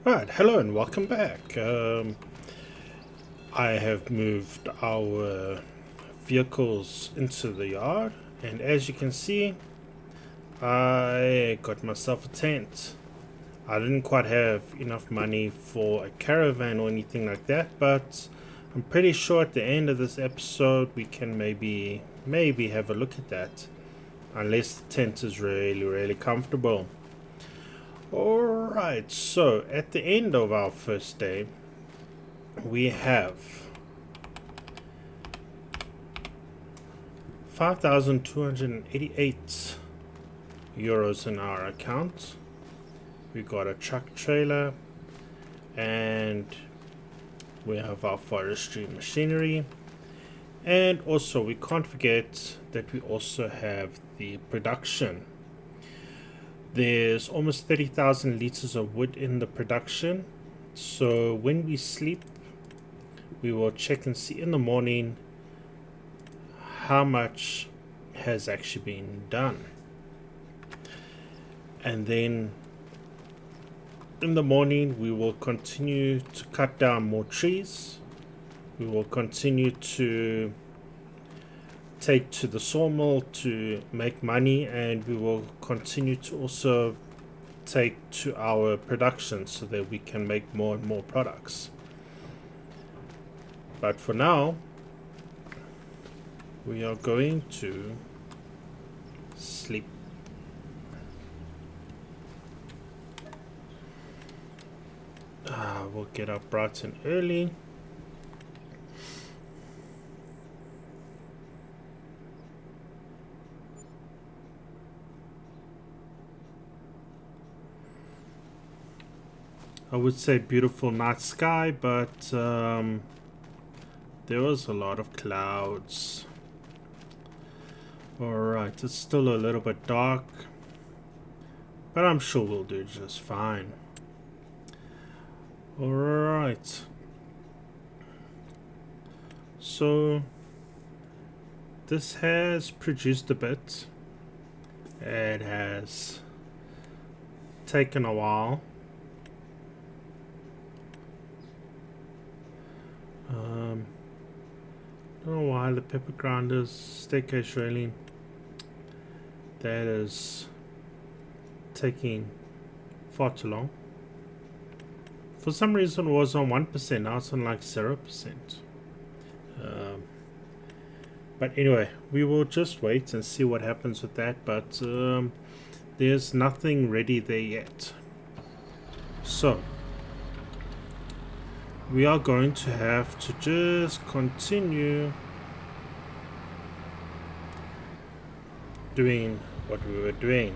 Right, hello and welcome back. I have moved our vehicles into the yard, and as you can see, I got myself a tent. I didn't quite have enough money for a caravan or anything like that, but I'm pretty sure at the end of this episode we can maybe have a look at that, unless the tent is really comfortable. Alright, so at the end of our first day, we have 5,288 euros in our account. We got a truck trailer, and we have our forestry machinery, and also we can't forget that we also have the production. There's almost 30,000 liters of wood in the production, so when we sleep we will check and see in the morning how much has actually been done. And then in the morning we will continue to cut down more trees. We will continue to take to the sawmill to make money, and we will continue to also take to our production so that we can make more and more products. But for now, we are going to sleep. We'll get up bright and early. I would say beautiful night sky, but there was a lot of clouds. Alright, it's still a little bit dark, but I'm sure we'll do just fine. Alright. So, this has produced a bit. It has taken a while. Don't know why the pepper grinders staircase railing, that is taking far too long. For some reason it was on 1%, now it's on like 0%. But anyway, we will just wait and see what happens with that, but there's nothing ready there yet. So we are going to have to just continue doing what we were doing.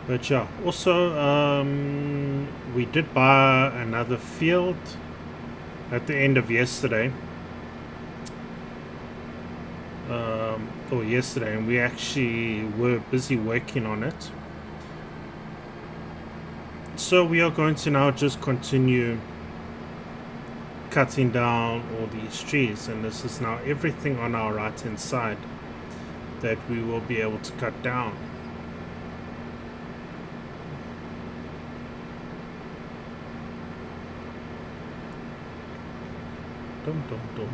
But yeah, also we did buy another field at the end of yesterday. Yesterday, and we actually were busy working on it. So we are going to now just continue cutting down all these trees, and this is now everything on our right hand side that we will be able to cut down. Dum, dum, dum.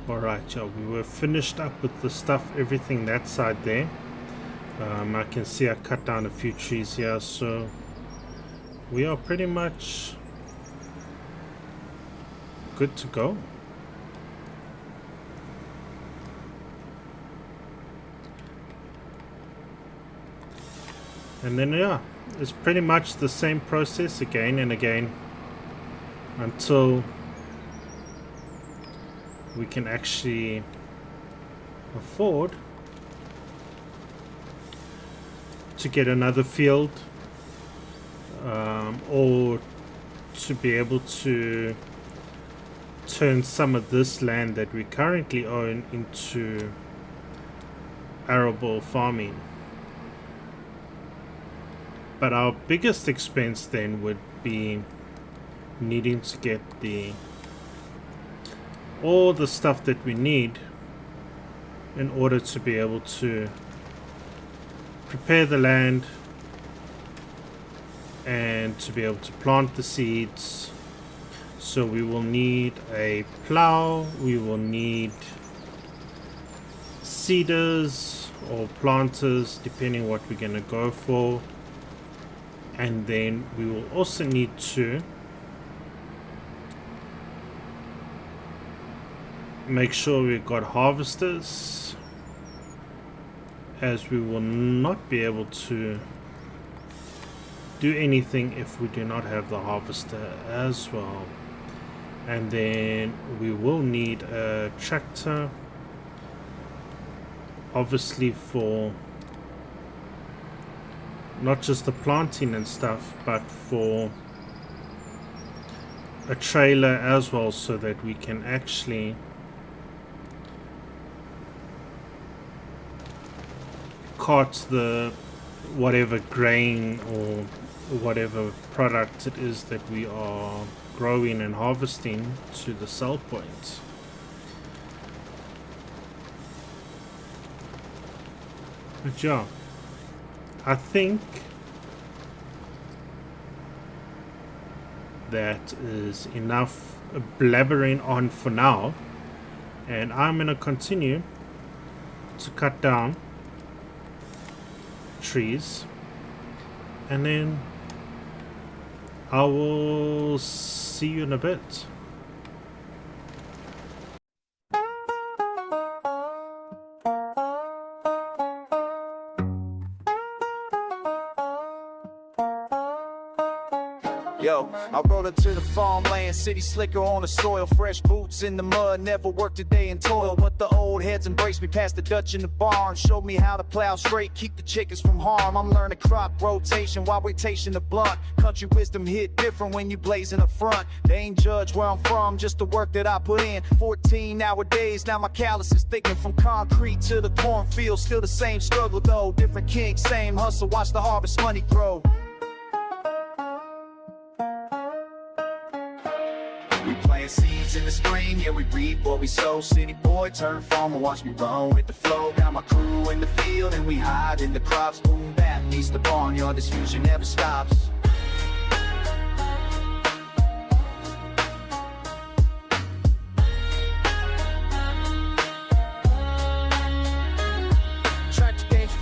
Alright, yeah, we were finished up with the stuff, everything that side there. I can see I cut down a few trees here, so we are pretty much good to go. And then yeah, it's pretty much the same process again and again until we can actually afford to get another field, or to be able to turn some of this land that we currently own into arable farming. But our biggest expense then would be needing to get all the stuff that we need in order to be able to prepare the land and to be able to plant the seeds. So we will need a plow, we will need seeders or planters depending what we're going to go for, and then we will also need to make sure we've got harvesters, as we will not be able to do anything if we do not have the harvester as well. And then we will need a tractor, obviously, for not just the planting and stuff, but for a trailer as well, so that we can actually cart the whatever grain or whatever product it is that we are growing and harvesting to the sell point. But yeah, I think that is enough blabbering on for now, and I'm gonna continue to cut down trees, and then I will see you in a bit. Yo, I rode up to the farmland, city slicker on the soil, fresh boots in the mud, never worked a day in toil. But the old heads embraced me past the Dutch in the barn, showed me how to plow straight, keep the chickens from harm. I'm learning crop rotation while rotation the blunt. Country wisdom hit different when you blazing the front. They ain't judge where I'm from, just the work that I put in. 14 nowadays, now my callus is thickening from concrete to the cornfield. Still the same struggle though, different king, same hustle, watch the harvest money grow. We plant seeds in the spring, yeah, we reap what we sow. City boy turn farmer, watch me run with the flow. Got my crew in the field and we hide in the crops. Boom bap, needs the barnyard, this fusion never stops.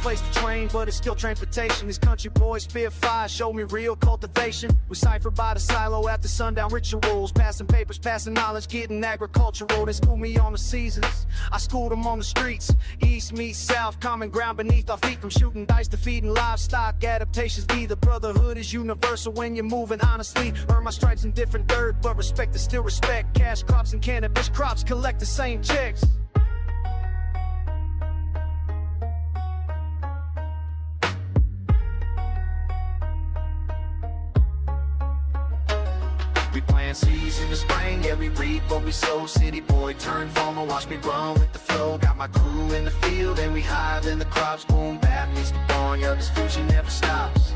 Place to train, but it's still transportation. These country boys fear fire, show me real cultivation. We cipher by the silo after sundown rituals, passing papers, passing knowledge, getting agricultural. They school me on the seasons, I schooled them on the streets. East meets south, common ground beneath our feet. From shooting dice to feeding livestock, adaptations be the brotherhood is universal when you're moving honestly. Earn my stripes in different dirt, but respect is still respect. Cash crops and cannabis crops collect the same checks. We plant seeds in the spring, yeah, we reap what we sow. City boy turn farmer, watch me run with the flow. Got my crew in the field and we hide in the crops. Boom bap, needs the barnyard, this fusion never stops.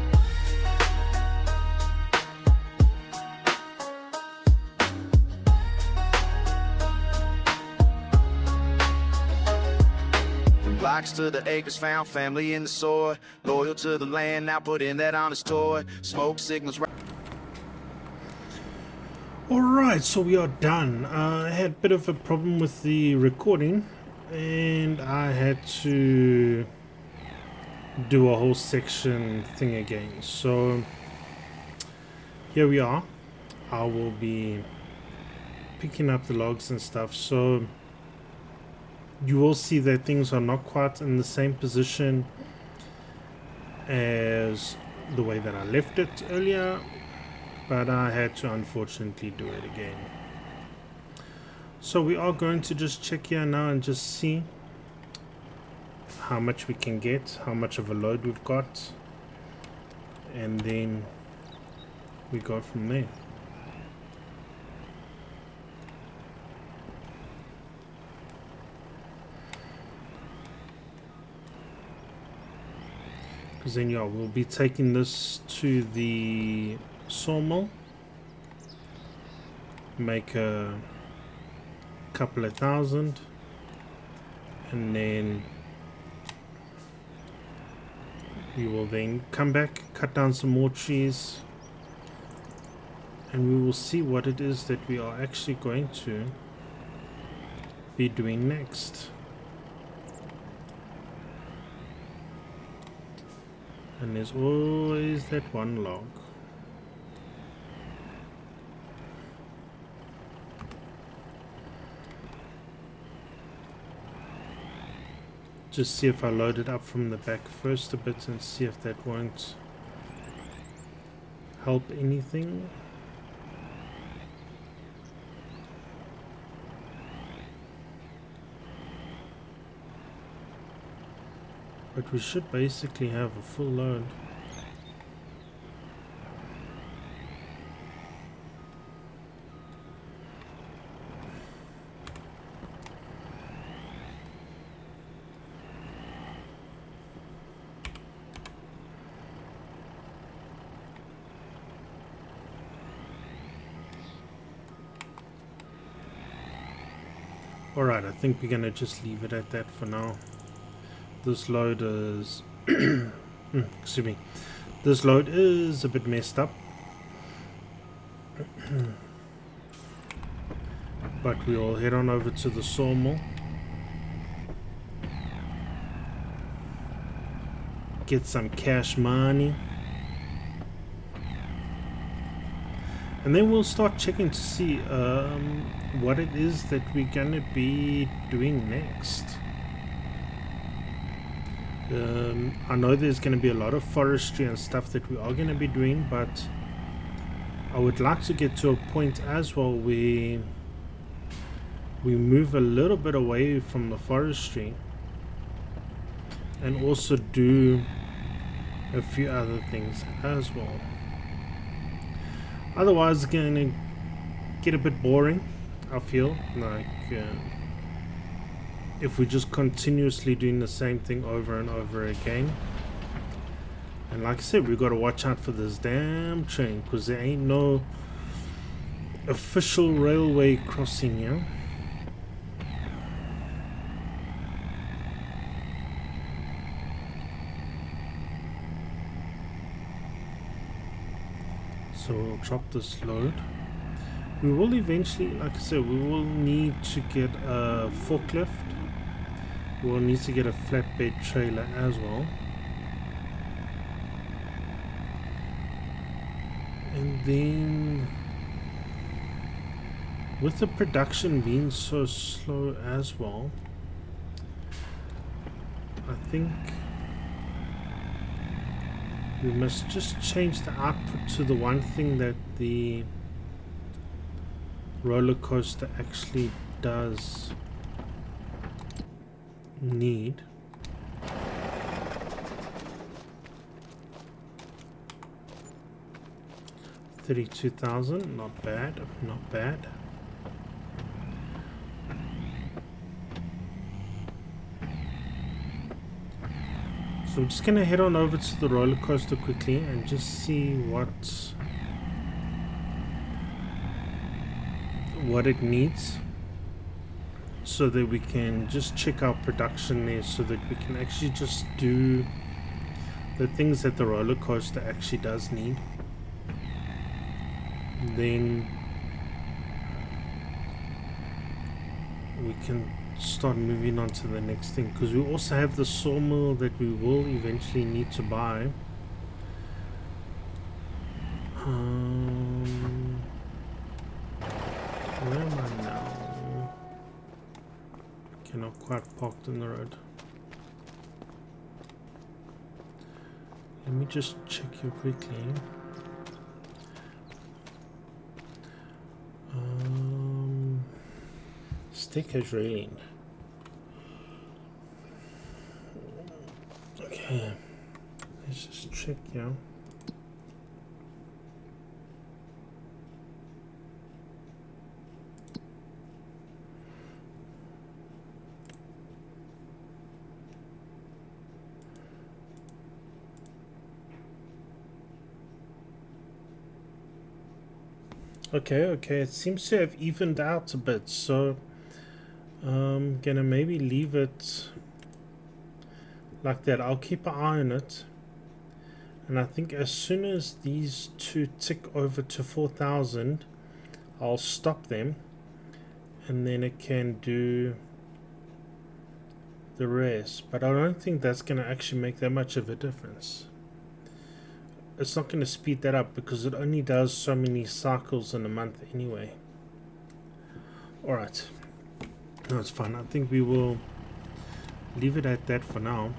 From blocks to the acres, found family in the soil. Loyal to the land, now put in that honest toy. Smoke signals. Alright, so we are done. I had a bit of a problem with the recording, and I had to do a whole section thing again. So here we are. I will be picking up the logs and stuff. So you will see that things are not quite in the same position as the way that I left it earlier, but I had to unfortunately do it again. So we are going to just check here now and just see how much we can get, how much of a load we've got, and then we go from there. Because then, yeah, we'll be taking this to the sawmill, make a couple of thousand, and then we will then come back, cut down some more trees, and we will see what it is that we are actually going to be doing next. And there's always that one log. Just see if I load it up from the back first a bit and see if that won't help anything. But we should basically have a full load. Alright, I think we're gonna just leave it at that for now. This load is excuse me. This load is a bit messed up. But we'll head on over to the sawmill. Get some cash money. And then we'll start checking to see what it is that we're gonna be doing next. I know there's going to be a lot of forestry and stuff that we are going to be doing, but I would like to get to a point as well where we move a little bit away from the forestry and also do a few other things as well. Otherwise it's going to get a bit boring, I feel like. If we're just continuously doing the same thing over and over again. And like I said, we've got to watch out for this damn train, because there ain't no official railway crossing here. So we'll drop this load. We will eventually, like I said, we will need to get a forklift. We'll need to get a flatbed trailer as well. And then with the production being so slow as well, I think we must just change the output to the one thing that the roller coaster actually does need. $32,000, not bad, not bad. So we're just gonna head on over to the roller coaster quickly and just see what it needs, so that we can just check our production there, so that we can actually just do the things that the roller coaster actually does need. Then we can start moving on to the next thing, because we also have the sawmill that we will eventually need to buy. Where am I now? Cannot quite parked in the road. Let me just check here quickly. Stickers railing. Okay, let's just check here. Okay, it seems to have evened out a bit, so I'm gonna maybe leave it like that. I'll keep an eye on it, and I think as soon as these two tick over to 4,000, I'll stop them, and then it can do the rest. But I don't think that's gonna actually make that much of a difference. It's not going to speed that up because it only does so many cycles in a month anyway. Alright. No, it's fine. I think we will leave it at that for now.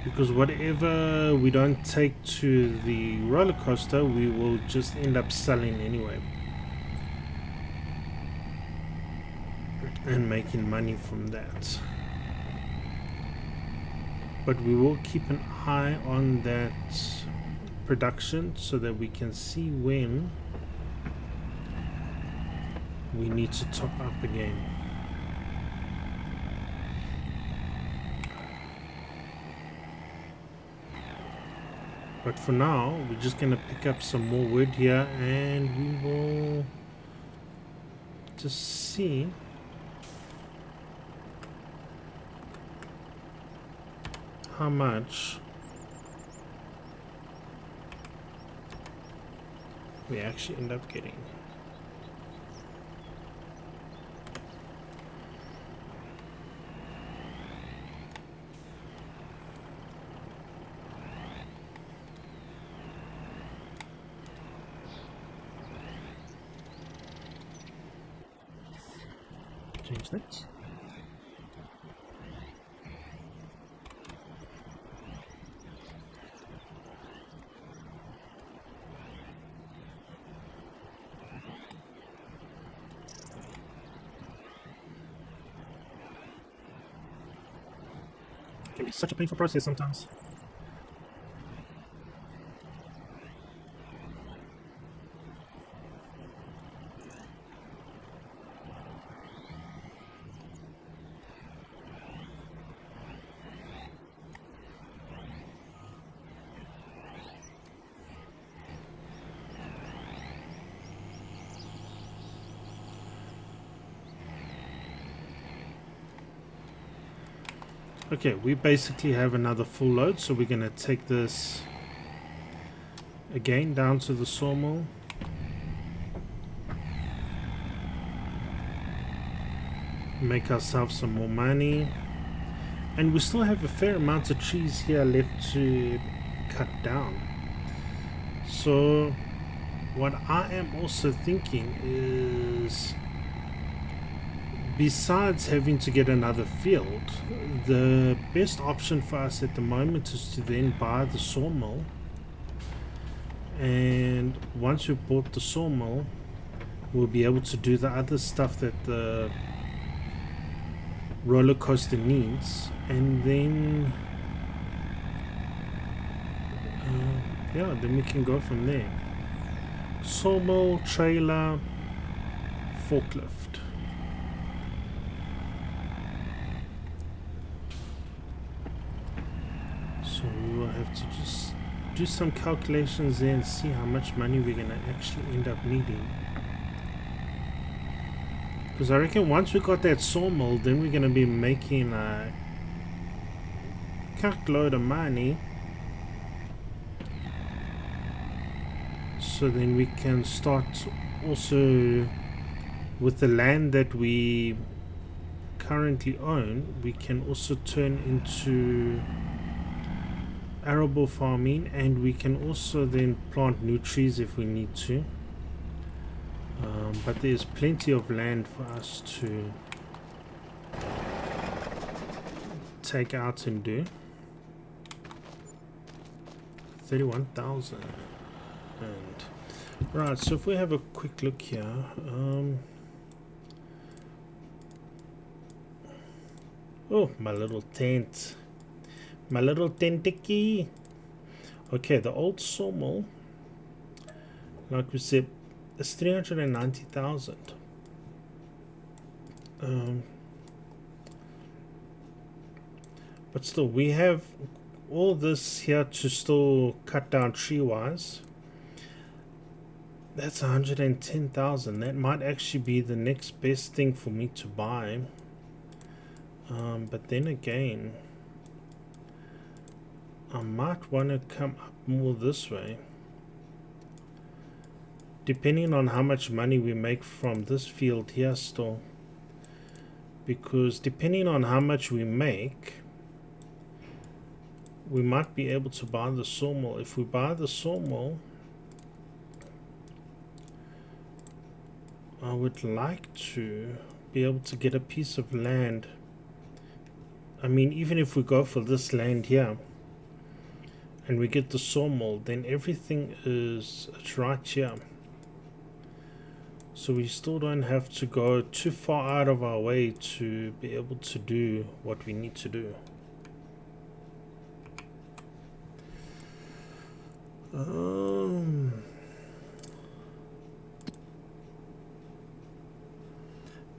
Because whatever we don't take to the roller coaster, we will just end up selling anyway. And making money from that. But we will keep an eye on that production so that we can see when we need to top up again. But for now, we're just gonna pick up some more wood here and we will just see how much we actually end up getting. Change that. It can be such a painful process sometimes. Okay, we basically have another full load, so we're going to take this again down to the sawmill. Make ourselves some more money. And we still have a fair amount of trees here left to cut down. So what I am also thinking is, besides having to get another field, the best option for us at the moment is to then buy the sawmill. And once we've bought the sawmill, we'll be able to do the other stuff that the roller coaster needs, and then yeah, then we can go from there. Sawmill, trailer, forklift. So we will have to just do some calculations there and see how much money we're gonna actually end up needing. Because I reckon once we got that sawmill, then we're gonna be making a load of money. So then we can start also with the land that we currently own, we can also turn into arable farming, and we can also then plant new trees if we need to. But there's plenty of land for us to take out and do. 31,000. And right, so if we have a quick look here, oh, my little tent, my little tentiki. Okay, the old sawmill, like we said, it's 390,000. But still, we have all this here to still cut down tree wise, That's 110,000. That might actually be the next best thing for me to buy. But then again, I might want to come up more this way. Depending on how much money we make from this field here still. Because depending on how much we make, we might be able to buy the sawmill. If we buy the sawmill, I would like to be able to get a piece of land. I mean, even if we go for this land here and we get the sawmill, then everything is right here. So we still don't have to go too far out of our way to be able to do what we need to do.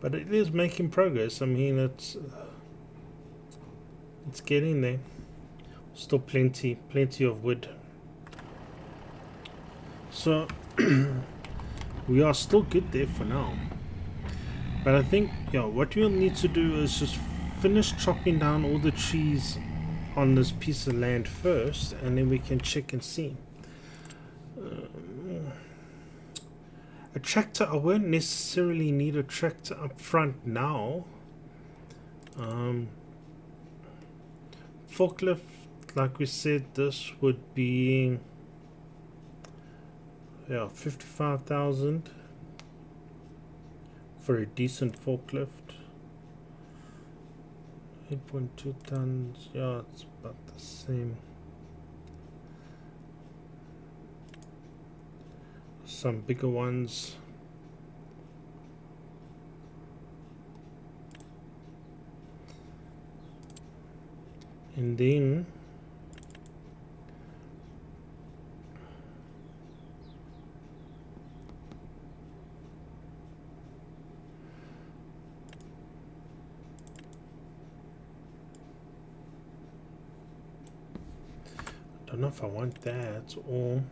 But it is making progress. I mean, it's getting there. Still plenty of wood. So we are still good there for now. But I think, yeah, what we'll need to do is just finish chopping down all the trees on this piece of land first, and then we can check and see. A tractor, I won't necessarily need a tractor up front now. Forklift, like we said, this would be 55,000 for a decent forklift. 8.2 tons, yeah, it's about the same. Some bigger ones. And then I don't know if I want that, or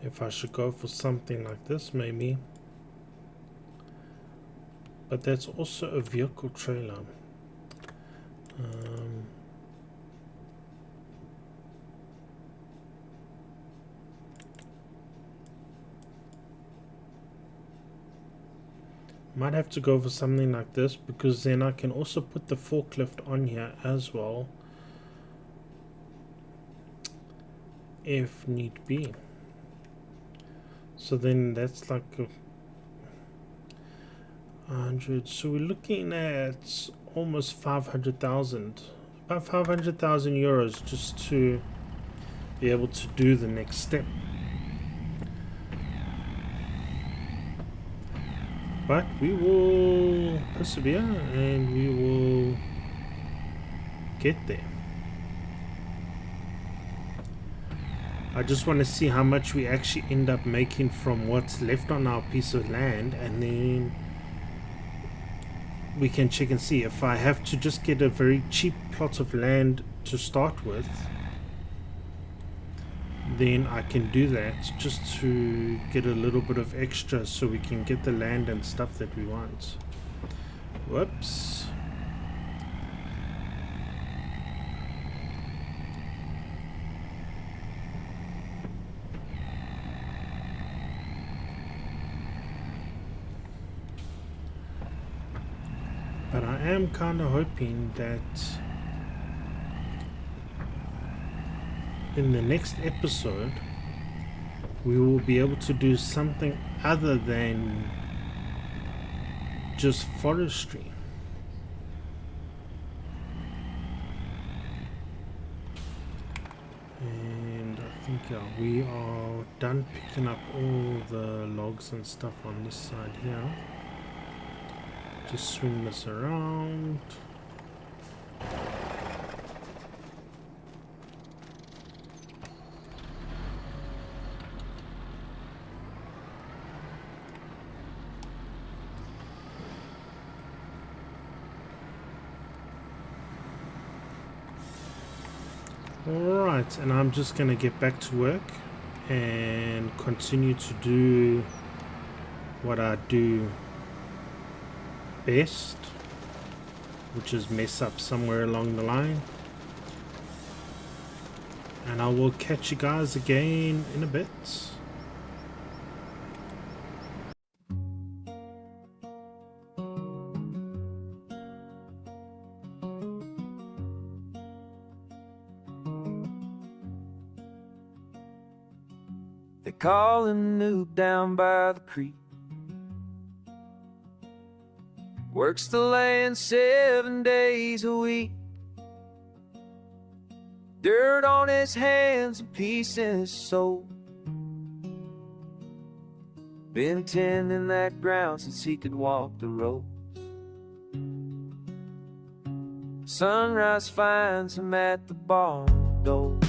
if I should go for something like this maybe. But that's also a vehicle trailer. Might have to go for something like this, because then I can also put the forklift on here as well, if need be. So then that's like 100. So we're looking at almost 500,000, about 500,000 euros just to be able to do the next step. But we will persevere and we will get there. I just want to see how much we actually end up making from what's left on our piece of land, and then we can check and see. If I have to just get a very cheap plot of land to start with, then I can do that just to get a little bit of extra so we can get the land and stuff that we want. Whoops. But I am kind of hoping that in the next episode we will be able to do something other than just forestry. And I think we are done picking up all the logs and stuff on this side here. Just swing this around. Alright, and I'm just gonna get back to work and continue to do what I do best, which is mess up somewhere along the line. And I will catch you guys again in a bit. They call him noob down by the creek. Works the land 7 days a week. Dirt on his hands and peace in his soul. Been tending that ground since he could walk the road. Sunrise finds him at the barn door,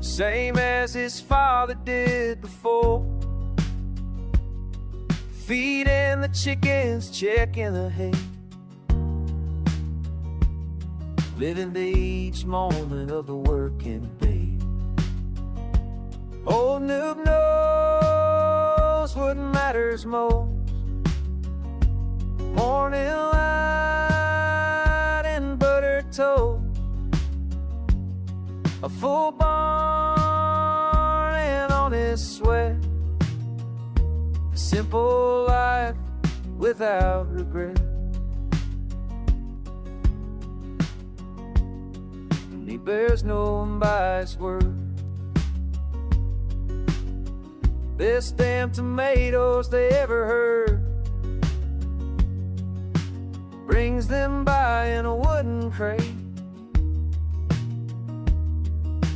same as his father did before. Feeding the chickens, checking the hay, living to each moment of the working day. Old noob knows what matters most: morning light and buttered toast, a full barn and honest sweat, a simple life without regret. And he bears no one by his word. Best damn tomatoes they ever heard. Brings them by in a wooden crate.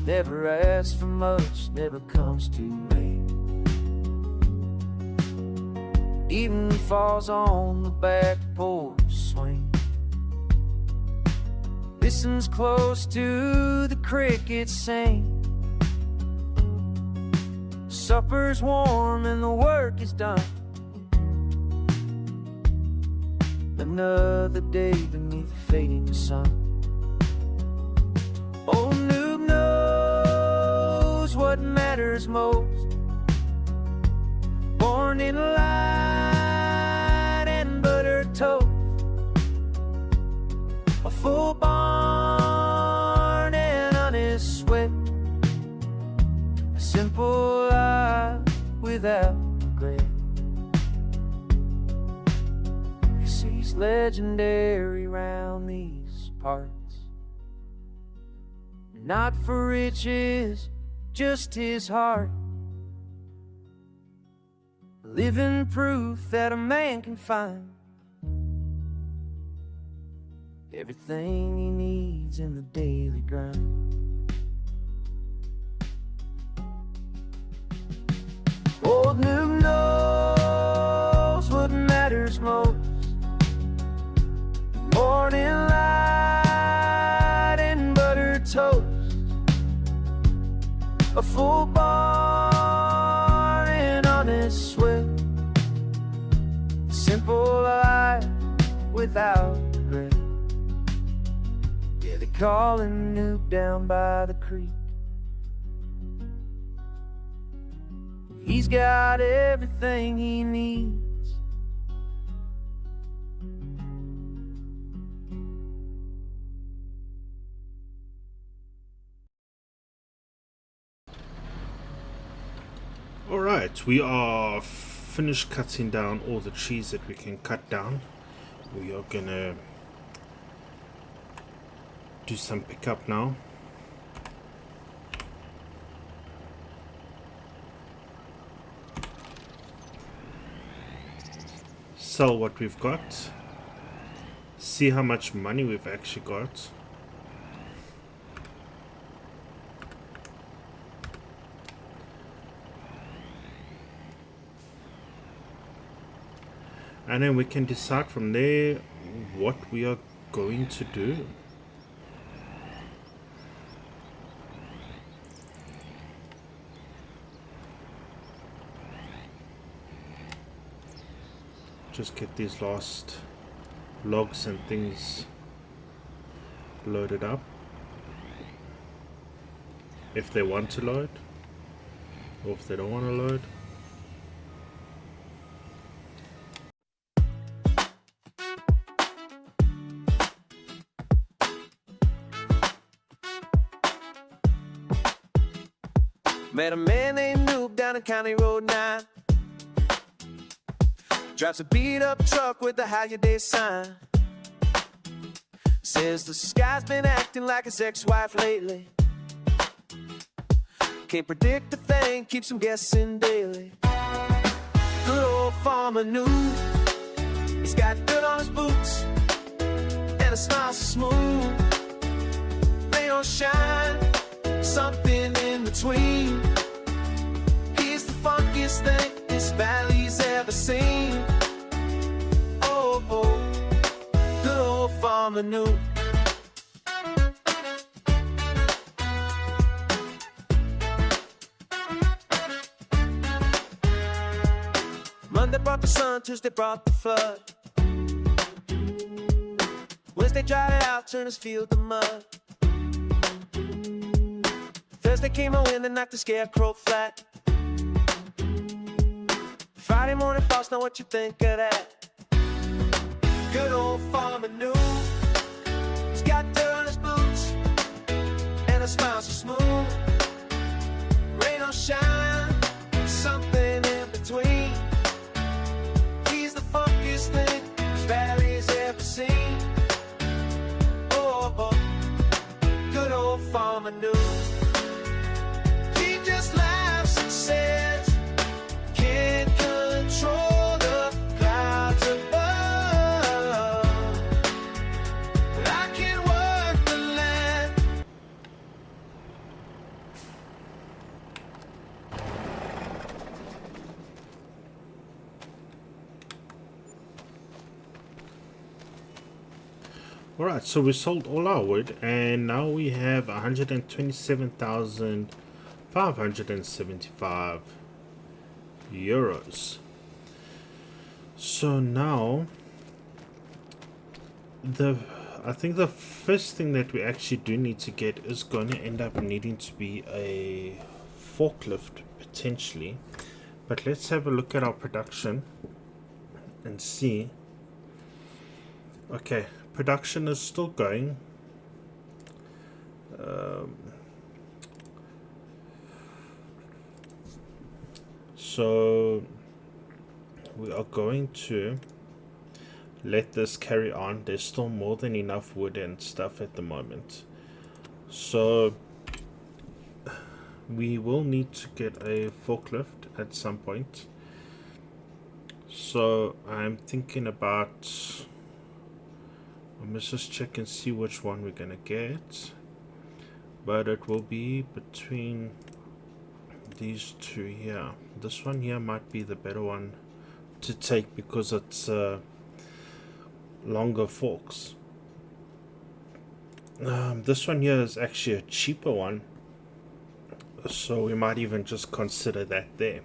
Never asks for much, never comes too late. Even falls on the back porch swing. Listens close to the crickets sing. Supper's warm and the work is done. Another day beneath the fading sun. Old noob knows what matters most: born in light and buttered toast, a full barn and honest sweat, a simple life without regret. You see, he's legendary round these parts, not for riches, just his heart. Living proof that a man can find everything he needs in the daily grind. Old noob knows what matters most: morning light and buttered toast, a full barn and honest sweat, a simple life without regret. Yeah, they call him noob down by the creek. He's got everything he needs. Alright, we are finished cutting down all the trees that we can cut down. We are gonna do some pickup now. Sell what we've got. See how much money we've actually got. And then we can decide from there what we are going to do. Just get these last logs and things loaded up. if they want to load or if they don't want to load. Met a man named Noob down in County Road 9. Drives a beat up truck with a how your day sign. Says the sky's been acting like his ex-wife lately. Can't predict a thing, keeps him guessing daily. Good old farmer Noob, he's got dirt on his boots and a smile so smooth. They don't shine, something in between. He's the funkiest thing this valley's ever seen. Oh, oh, good old farmer Noob. Monday brought the sun, Tuesday brought the flood. Wednesday dried it out, turned his field to mud. Thursday came a wind and knocked the scarecrow flat. Friday morning frost, now what you think of that? Good old farmer Noob, he's got dirt on his boots and a smile so smooth. Rain or shine, something in between. He's the funkiest thing this valley's ever seen. Oh, oh, good old farmer Noob. He just laughs and says, can't control the clouds above, but I can work the land. Alright, so we sold all our wood and now we have 127,575 euros. So now I think the first thing that we actually do need to get is going to end up needing to be a forklift potentially. But let's have a look at our production and see. Okay, production is still going. So we are going to let this carry on. There's still more than enough wood and stuff at the moment. So we will need to get a forklift at some point. So I'm thinking about, let's just check and see which one we're gonna get. But it will be between these two here. This one here might be the better one to take because it's longer forks. This one here is actually a cheaper one, so we might even just consider that there.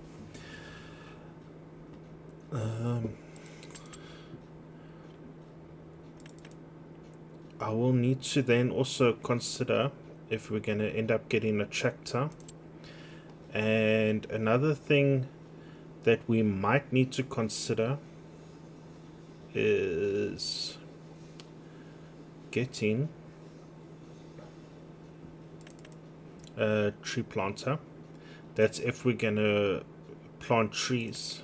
I will need to then also consider if we're going to end up getting a tractor. And another thing that we might need to consider is getting a tree planter. That's if we're going to plant trees,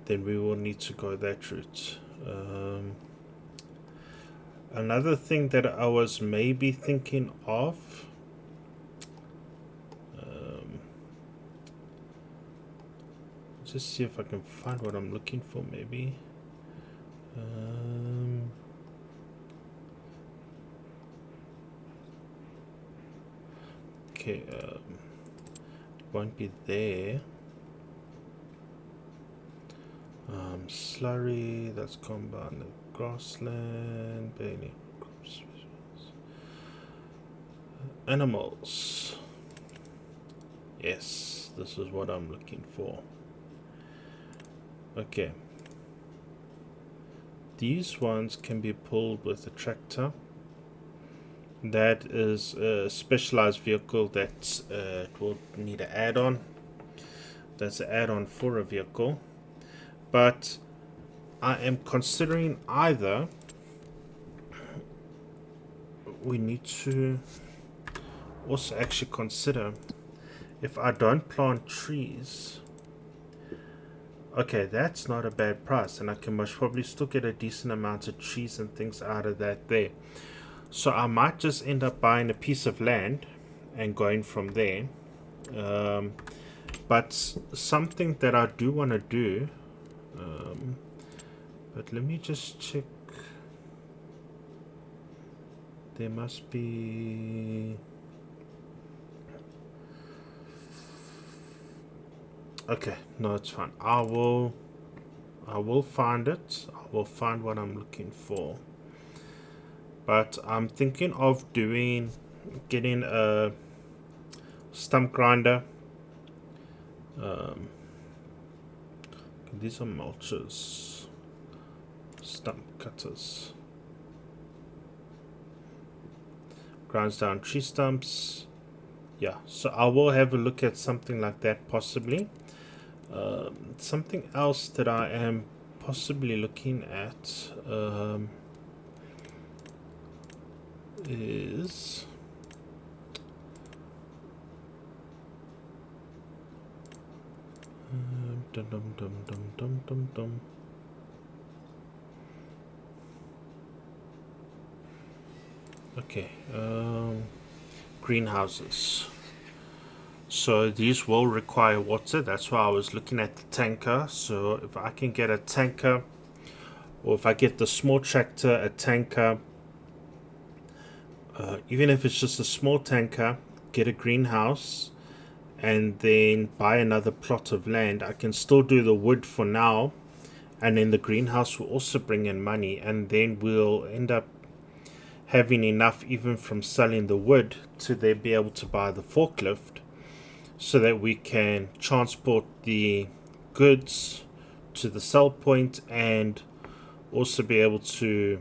then we will need to go that route. Another thing that I was maybe thinking of, just see if I can find what I'm looking for maybe. Okay, it won't be there. Slurry, that's combined grassland, bailey, crops, animals. Yes, this is what I'm looking for. Okay, these ones can be pulled with a tractor. That is a specialized vehicle that it will need an add-on. That's an add-on for a vehicle. But I am considering either we need to also actually consider if I don't plant trees. Okay, that's not a bad price, and I can most probably still get a decent amount of trees and things out of that there. So I might just end up buying a piece of land and going from there. But something that I do want to do, but let me just check. There must be... Okay, no, it's fine. I will find it. I will find what I'm looking for. But I'm thinking of getting a stump grinder. These are mulchers, stump cutters. Grinds down tree stumps. Yeah, so I will have a look at something like that possibly. Something else that I am possibly looking at is okay, greenhouses. So these will require water. That's why I was looking at the tanker. So if I can get a tanker, or if I get the small tractor, a tanker, even if it's just a small tanker, get a greenhouse, and then buy another plot of land, I can still do the wood for now, and then the greenhouse will also bring in money, and then we'll end up having enough even from selling the wood to then be able to buy the forklift, so that we can transport the goods to the sell point and also be able to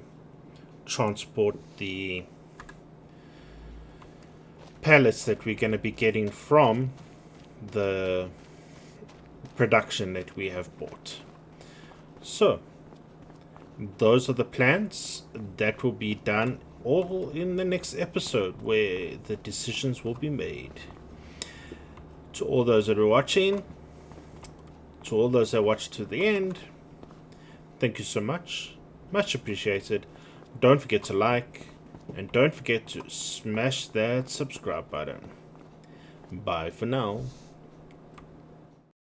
transport the pallets that we're going to be getting from the production that we have bought. So those are the plans that will be done all in the next episode, where the decisions will be made. To all those that are watching, to all those that watched to the end, thank you so much. Much appreciated. Don't forget to like, and don't forget to smash that subscribe button. Bye for now.